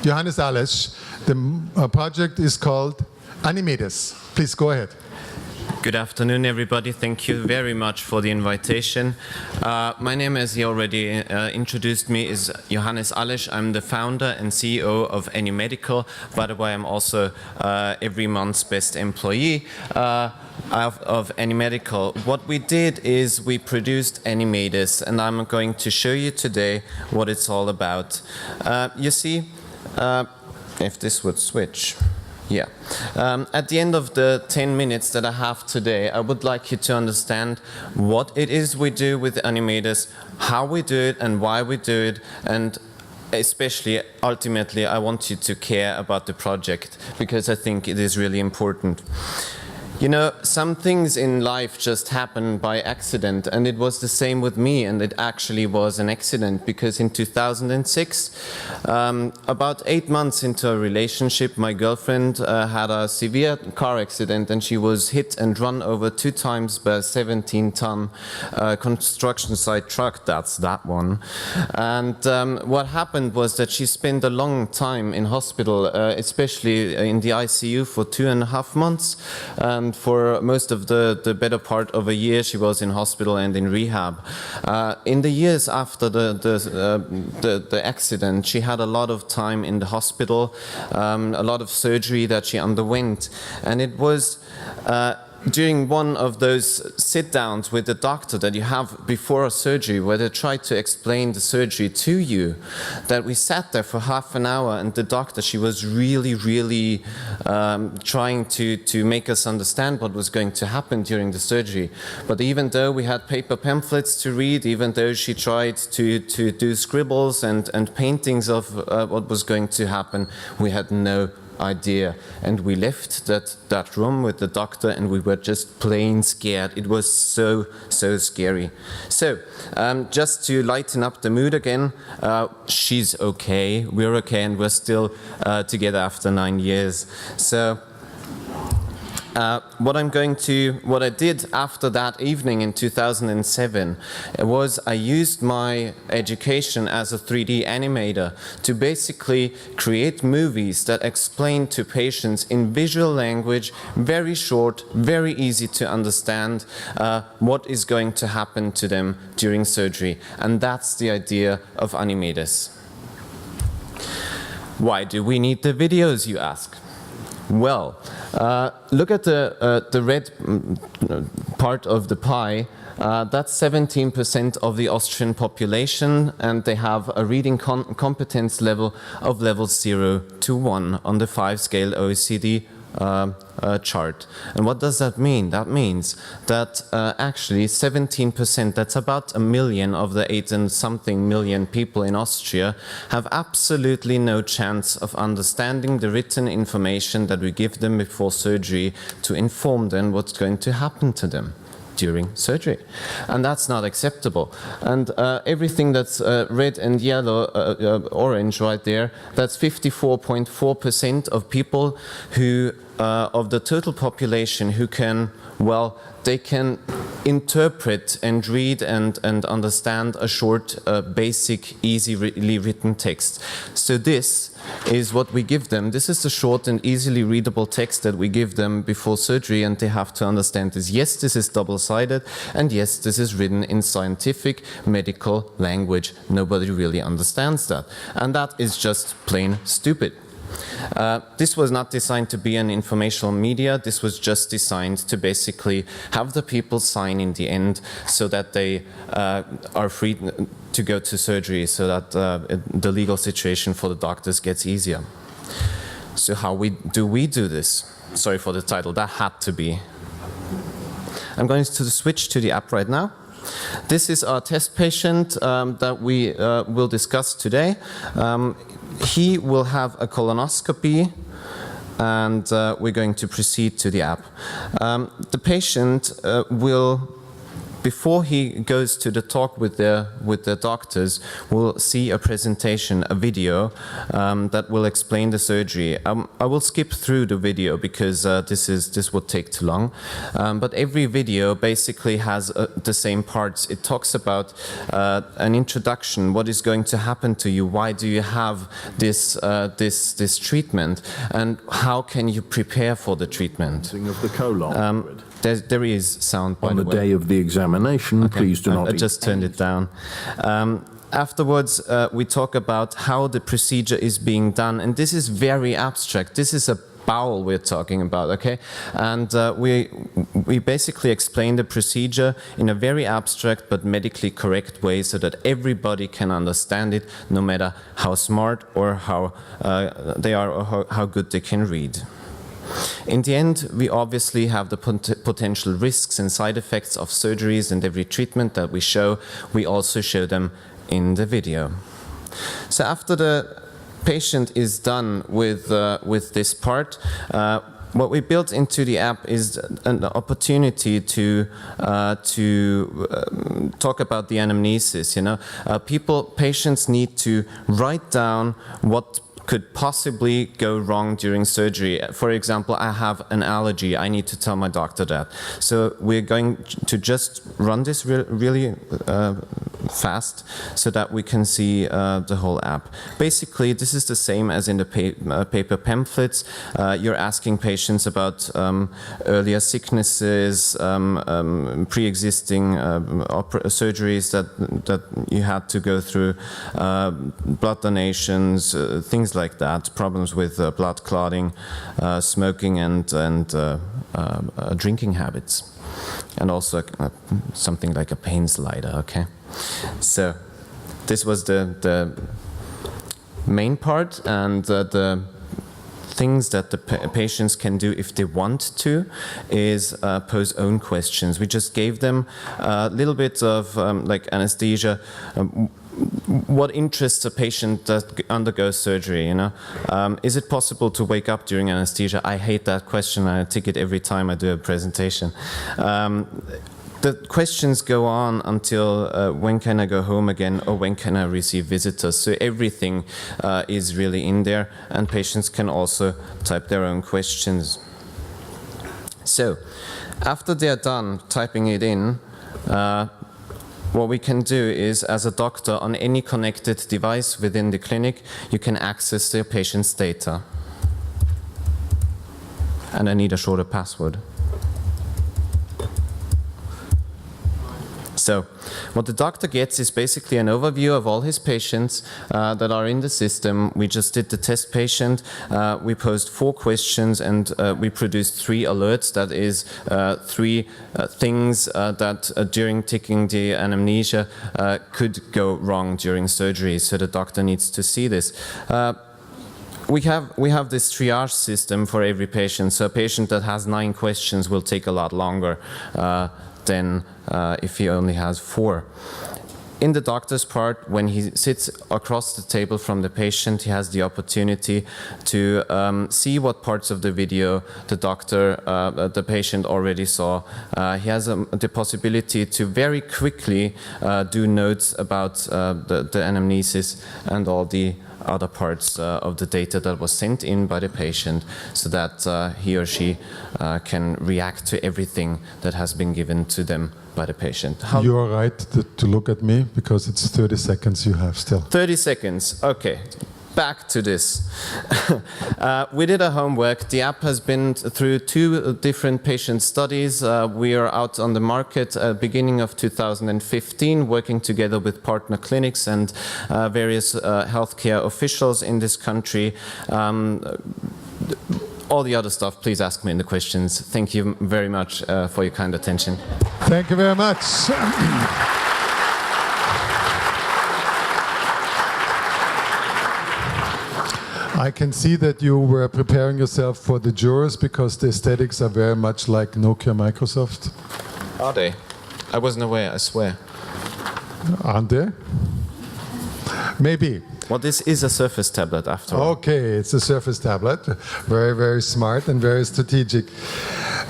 Johannes Alesch. The project is called Animedes. Please go ahead. Good afternoon, everybody. Thank you very much for the invitation. My name, as he already introduced me, is Johannes Alesch. I'm the founder and CEO of Animedical. By the way, I'm also every month's best employee of Animedical. What we did is we produced Animedes, and I'm going to show you today what it's all about. You see, if this would switch. Yeah. At the end of the 10 minutes that I have today, I would like you to understand what it is we do with Animedes, how we do it and why we do it, and especially, ultimately, I want you to care about the project, because I think it is really important. You know, some things in life just happen by accident, and it was the same with me, and it actually was an accident, because in 2006, about 8 months into a relationship, my girlfriend had a severe car accident, and she was hit and run over 2 times by a 17-ton construction site truck. That's that one. And what happened was that she spent a long time in hospital, especially in the ICU for 2.5 months. For most of the better part of a year, she was in hospital and in rehab. In the years after the accident, she had a lot of time in the hospital, a lot of surgery that she underwent, and it was during one of those sit-downs with the doctor that you have before a surgery, where they try to explain the surgery to you, that we sat there for half an hour, and the doctor, she was really trying to make us understand what was going to happen during the surgery. But even though we had paper pamphlets to read, even though she tried to do scribbles and paintings of what was going to happen, we had no idea, and we left that room with the doctor, and we were just plain scared. It was so scary. So just to lighten up the mood again, she's okay, we're okay, and we're still together after 9 years. So what I did after that evening in 2007 was I used my education as a 3D animator to basically create movies that explain to patients in visual language, very short, very easy to understand, what is going to happen to them during surgery. And that's the idea of Animedes. Why do we need the videos, you ask? Well, look at the red part of the pie. That's 17% of the Austrian population, and they have a reading competence level of level 0 to 1 on the 5-scale OECD chart. And what does that mean? That means that actually 17%, that's about 1 million of the 8 and something million people in Austria, have absolutely no chance of understanding the written information that we give them before surgery to inform them what's going to happen to them during surgery. And that's not acceptable. And everything that's red and yellow, orange right there, that's 54.4% of people who, of the total population, who can, well, they can interpret and read and understand a short, basic, easily written text. So this is what we give them. This is the short and easily readable text that we give them before surgery, and they have to understand this. Yes, this is double-sided, and yes, this is written in scientific, medical language. Nobody really understands that. And that is just plain stupid. This was not designed to be an informational media. This was just designed to basically have the people sign in the end, so that they are free to go to surgery, so that the legal situation for the doctors gets easier. So how do we do this? Sorry for the title, that had to be. I'm going to switch to the app right now. This is our test patient that we will discuss today. He will have a colonoscopy, and we're going to proceed to the app. The patient will before he goes to the talk with the doctors, will see a presentation, a video that will explain the surgery. I will skip through the video because this would take too long. But every video basically has the same parts. It talks about an introduction, what is going to happen to you, why do you have this treatment, and how can you prepare for the treatment. Of the colon. There is sound, by On the the way. day of the examination, please do not I just turned it down. Afterwards, we talk about how the procedure is being done, and this is very abstract. This is a bowel we're talking about, okay? And we basically explain the procedure in a very abstract but medically correct way so that everybody can understand it, no matter how smart or how they are or how good they can read. In the end, we obviously have the potential risks and side effects of surgeries, and every treatment that we show, we also show them in the video. So after the patient is done with this part, what we built into the app is an opportunity to talk about the anamnesis. You know, patients need to write down what could possibly go wrong during surgery. For example, I have an allergy. I need to tell my doctor that. So we're going to just run this really fast so that we can see the whole app. Basically, this is the same as in the paper pamphlets. You're asking patients about earlier sicknesses, pre-existing surgeries that you had to go through, blood donations, things like that, problems with blood clotting, smoking, and drinking habits, and also something like a pain slider. Okay, so this was the main part, and the things that the patients can do if they want to is pose own questions. We just gave them a little bit of like anesthesia. What interests a patient that undergoes surgery, you know? Is it possible to wake up during anesthesia? I hate that question. I take it every time I do a presentation. The questions go on until when can I go home again, or when can I receive visitors? So everything is really in there, and patients can also type their own questions. So after they're done typing it in, what we can do is, as a doctor, on any connected device within the clinic, you can access the patient's data. And I need a shorter password. So what the doctor gets is basically an overview of all his patients that are in the system. We just did the test patient. We posed 4 questions, and we produced 3 alerts. That is 3 things that during taking the anamnesia could go wrong during surgery. So the doctor needs to see this. We have this triage system for every patient. So a patient that has 9 questions will take a lot longer than if he only has 4. In the doctor's part, when he sits across the table from the patient, he has the opportunity to see what parts of the video the patient already saw. He has the possibility to very quickly do notes about the anamnesis and all the other parts of the data that was sent in by the patient, so that he or she can react to everything that has been given to them by the patient. You are right to look at me, because it's 30 seconds you have still. 30 seconds, okay. Back to this. We did a homework. The app has been through 2 different patient studies. We are out on the market beginning of 2015, working together with partner clinics and various healthcare officials in this country. All the other stuff, please ask me in the questions. Thank you very much for your kind attention. Thank you very much. I can see that you were preparing yourself for the jurors, because the aesthetics are very much like Nokia, Microsoft. Are they? I wasn't aware, I swear. Aren't they? Maybe. Well, this is a Surface tablet after all. Okay, it's a Surface tablet. Very, very smart and very strategic.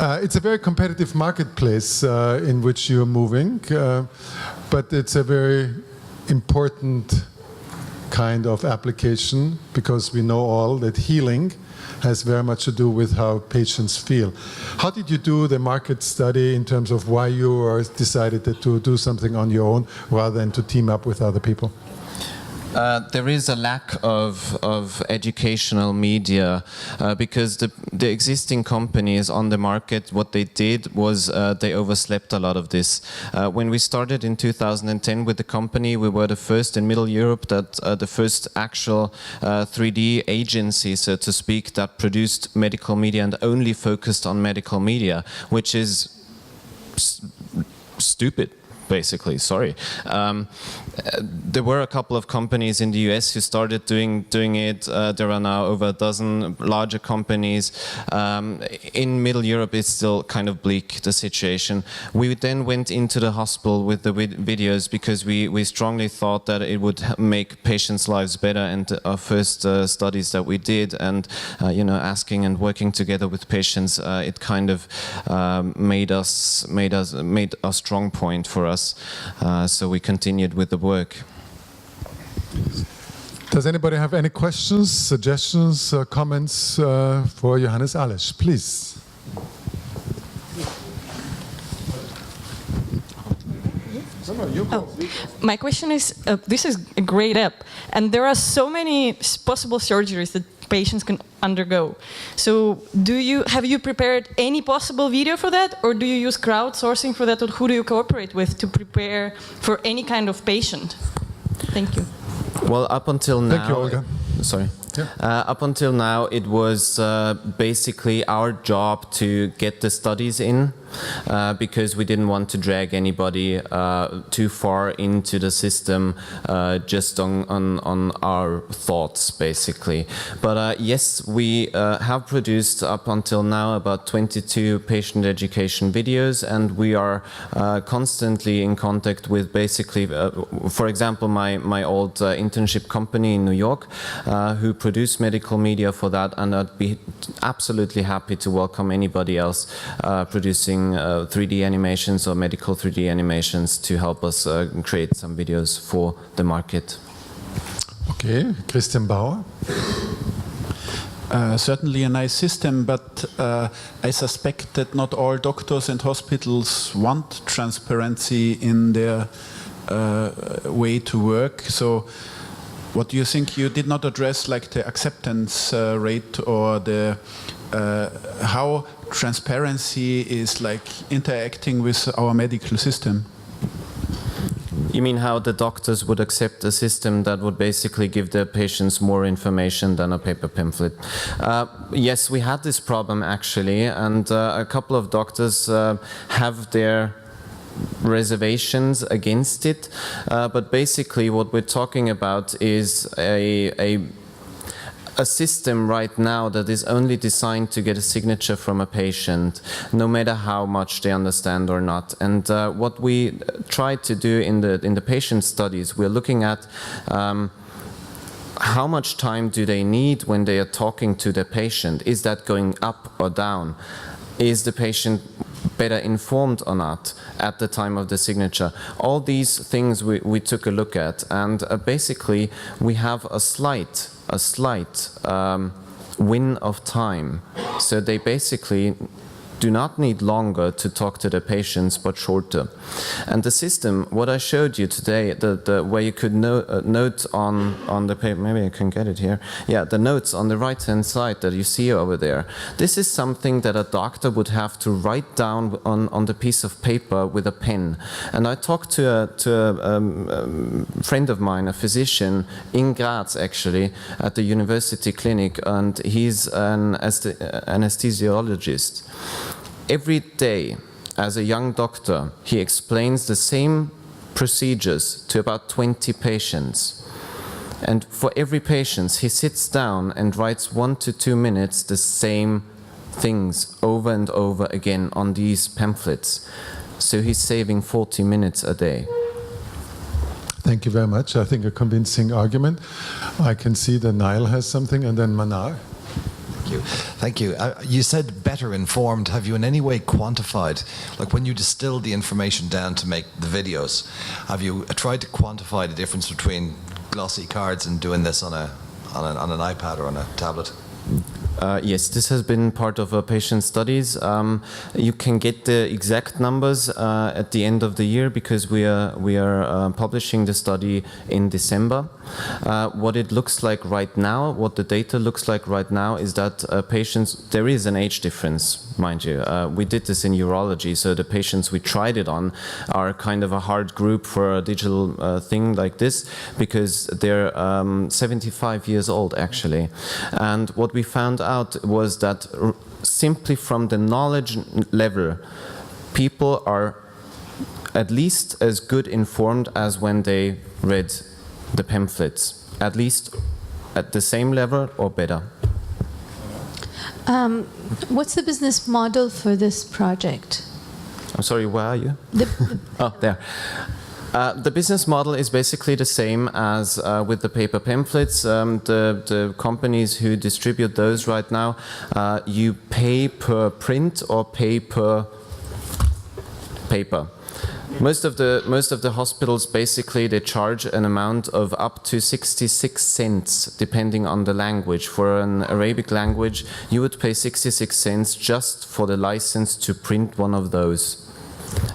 It's a very competitive marketplace in which you're moving, but it's a very important kind of application because we know all that healing has very much to do with how patients feel. How did you do the market study in terms of why you decided to do something on your own rather than to team up with other people? There is a lack of educational media because the existing companies on the market, what they did was they overslept a lot of this. When we started in 2010 with the company, we were the first in Middle Europe, the first actual 3D agency, so to speak, that produced medical media and only focused on medical media, which is stupid. Basically, sorry. There were a couple of companies in the US who started doing it. There are now over a dozen larger companies. In Middle Europe, it's still kind of bleak, the situation. We then went into the hospital with the videos because we strongly thought that it would make patients' lives better. And our first studies that we did, and you know, asking and working together with patients, it kind of made a strong point for us. So we continued with the work. Does anybody have any questions, suggestions, comments for Johannes Alles? Please. My question is, this is a great app, and there are so many possible surgeries that patients can undergo. So have you prepared any possible video for that, or do you use crowdsourcing for that, or who do you cooperate with to prepare for any kind of patient? Thank you. Well, up until now... Thank you, Olga. Sorry. Yeah. Up until now, it was basically our job to get the studies in because we didn't want to drag anybody too far into the system just on our thoughts, basically. But yes, we have produced up until now about 22 patient education videos, and we are constantly in contact with basically, for example, my old internship company in New York, who produce medical media for that, and I'd be absolutely happy to welcome anybody else producing 3D animations or medical 3D animations to help us create some videos for the market. Okay, Christian Bauer. Certainly a nice system, but I suspect that not all doctors and hospitals want transparency in their way to work. So what do you think? You did not address like the acceptance rate or the how transparency is like interacting with our medical system. You mean how the doctors would accept a system that would basically give their patients more information than a paper pamphlet? Yes, we had this problem actually, and a couple of doctors have their reservations against it, but basically what we're talking about is a system right now that is only designed to get a signature from a patient, no matter how much they understand or not. And what we try to do in the patient studies, we're looking at how much time do they need when they are talking to the patient? Is that going up or down? Is the patient better informed or not at the time of the signature? All these things we took a look at, and basically we have a slight win of time. So they basically do not need longer to talk to the patients, but shorter. And the system, what I showed you today, the where you could note on the paper, maybe I can get it here. Yeah, the notes on the right-hand side that you see over there. This is something that a doctor would have to write down on the piece of paper with a pen. And I talked to a friend of mine, a physician in Graz, actually, at the university clinic, and he's an anesthesiologist. Every day, as a young doctor, he explains the same procedures to about 20 patients. And for every patient, he sits down and writes 1 to 2 minutes the same things over and over again on these pamphlets. So he's saving 40 minutes a day. Thank you very much. I think a convincing argument. I can see that Niall has something, and then Manar. Thank you. You said better informed. Have you in any way quantified, like when you distill the information down to make the videos, have you tried to quantify the difference between glossy cards and doing this on an iPad or on a tablet? Yes, this has been part of patient studies. You can get the exact numbers at the end of the year because we are publishing the study in December. What it looks like right now, what the data looks like right now, is that patients, there is an age difference, mind you. We did this in urology, so the patients we tried it on are kind of a hard group for a digital thing like this because they're 75 years old actually. And what we found out was that simply from the knowledge level, people are at least as good informed as when they read the pamphlets, at least at the same level or better. What's the business model for this project? I'm sorry, where are you? Oh, there. The business model is basically the same as with the paper pamphlets. The companies who distribute those right now, you pay per print or pay per paper. Most of the hospitals basically they charge an amount of up to 66 cents depending on the language. For an Arabic language, you would pay 66 cents just for the license to print one of those.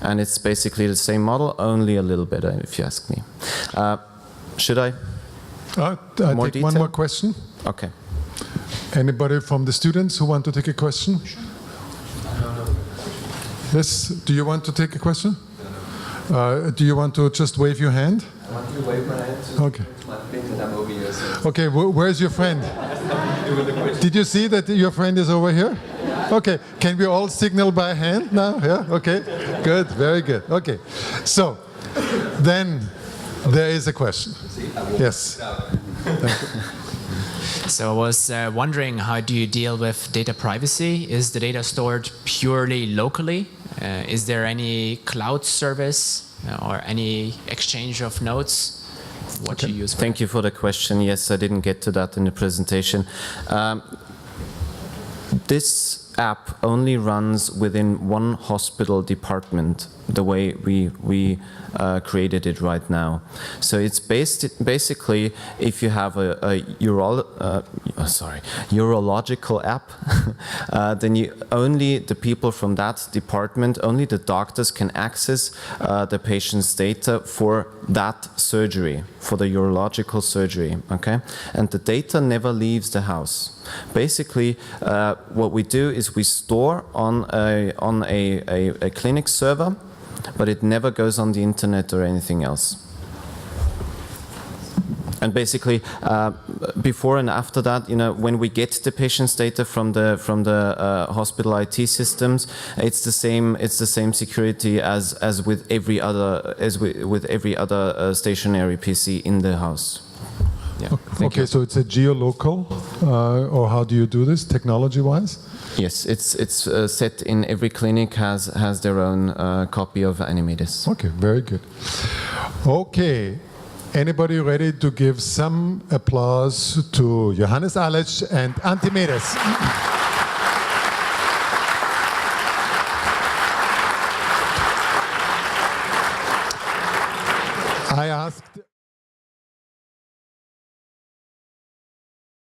And it's basically the same model, only a little better, if you ask me. Should I? More take one more question. Okay. Anybody from the students who want to take a question? Yes. Do you want to take a question? Do you want to just wave your hand? I want to wave my hand. Okay. My print and I'm over here. So. Okay. Where's your friend? Did you see that your friend is over here? Okay, can we all signal by hand now? Yeah, okay, good, very good. Okay, so then there is a question. Yes. So I was wondering, how do you deal with data privacy? Is the data stored purely locally? Is there any cloud service or any exchange of notes? What do you use for Thank you for the question. Yes, I didn't get to that in the presentation. This app only runs within one hospital department, the way we created it right now. So it's basically if you have a urological app, then only the people from that department, only the doctors can access the patient's data for that surgery, for the urological surgery, okay? And the data never leaves the house. Basically, what we do is we store on a clinic server, but it never goes on the internet or anything else. And basically, before and after that, you know, when we get the patient's data from the hospital IT systems, it's the same security as with every other stationary PC in the house. Yeah. Okay, so it's a geolocal, or how do you do this technology-wise? Yes, it's set in every clinic has their own copy of Animedes. Okay, very good. Okay, anybody ready to give some applause to Johannes Aleš and Animedes? I asked